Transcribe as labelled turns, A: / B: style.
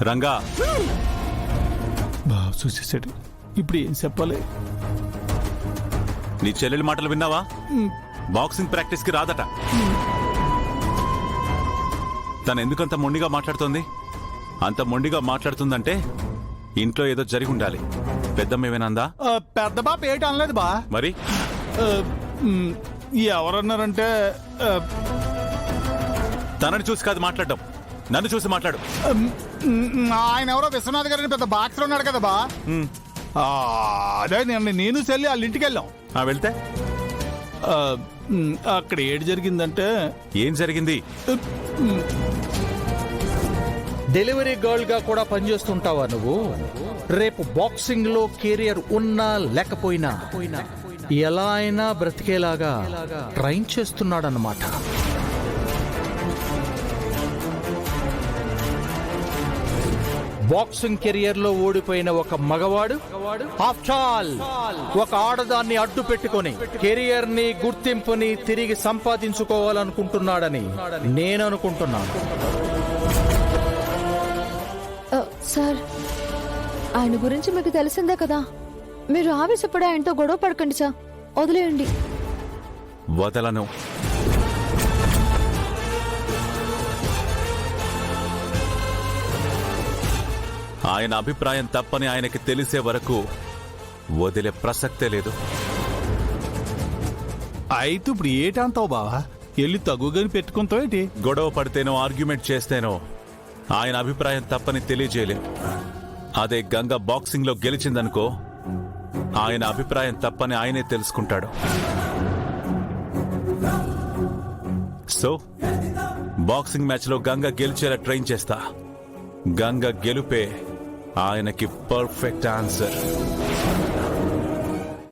A: రంగా
B: బాగా చూసేసాడు. ఇప్పుడు ఏం చెప్పాలి?
A: నీ చెల్లెలి మాటలు విన్నావా? బాక్సింగ్ ప్రాక్టీస్ కి రాదట. తను ఎందుకంత మొండిగా మాట్లాడుతోంది? అంత మొండిగా మాట్లాడుతుందంటే ఇంట్లో ఏదో జరిగి ఉండాలి. పెద్దమ్మేమేనందా?
B: పెద్ద బాబు ఏటి అనలేదు బా.
A: మరి
B: ఎవరన్నారంటే
A: తనని చూసి కాదు మాట్లాడడం, నన్ను చూసి మాట్లాడు.
B: ఆయన ఎవరో విశ్వనాథ్ గారిని పెద్ద బాక్స్ లో ఉన్నాడు కదా బా. అదే నేను చెల్లి వాళ్ళ ఇంటికి వెళ్ళాం.
A: వెళ్తే
B: అక్కడ ఏడు జరిగిందంటే
A: ఏం జరిగింది?
C: డెలివరీ గర్ల్ గా కూడా పనిచేస్తుంటావా నువ్వు? రేపు బాక్సింగ్ లో కెరియర్ ఉన్నా లేకపోయినా ఎలా అయినా బ్రతికేలాగా ట్రైన్ చేస్తున్నాడన్నమాట. బాక్సింగ్ కెరియర్ లో ఓడిపోయిన ఒక మగవాడు ఆఫ్టర్ ఆల్ ఒక ఆడదాన్ని అడ్డు పెట్టుకుని కెరియర్ ని గుర్తింపుని తిరిగి సంపాదించుకోవాలనుకుంటున్నాడని నేను అనుకుంటున్నాను.
D: సార్, ఆయన గురించి మీకు తెలిసిందే కదా. మీరు ఆవేశపడి ఆయనతో గొడవ పడకండి సార్, వదిలేయండి.
A: వదలను. ఆయన అభిప్రాయం తప్పని ఆయనకి తెలిసే వరకు వదిలే ప్రసక్తే లేదు.
B: అయితే ఇప్పుడు ఏటంటావు బావా? వెళ్ళి తగుగాని పెట్టుకుంటావు ఏంటి?
A: గొడవ పడితేనో ఆర్గ్యుమెంట్ చేస్తేనో ఆయన అభిప్రాయం తప్పని తెలియజేయలేం. అదే గంగ బాక్సింగ్ లో గెలిచిందనుకో, ఆయన అభిప్రాయం తప్పని ఆయనే తెలుసుకుంటాడు. సో బాక్సింగ్ మ్యాచ్ లో గంగ గెలిచేలా ట్రైన్ చేస్తా. గంగ గెలుపే ఆయనకి పర్ఫెక్ట్ ఆన్సర్.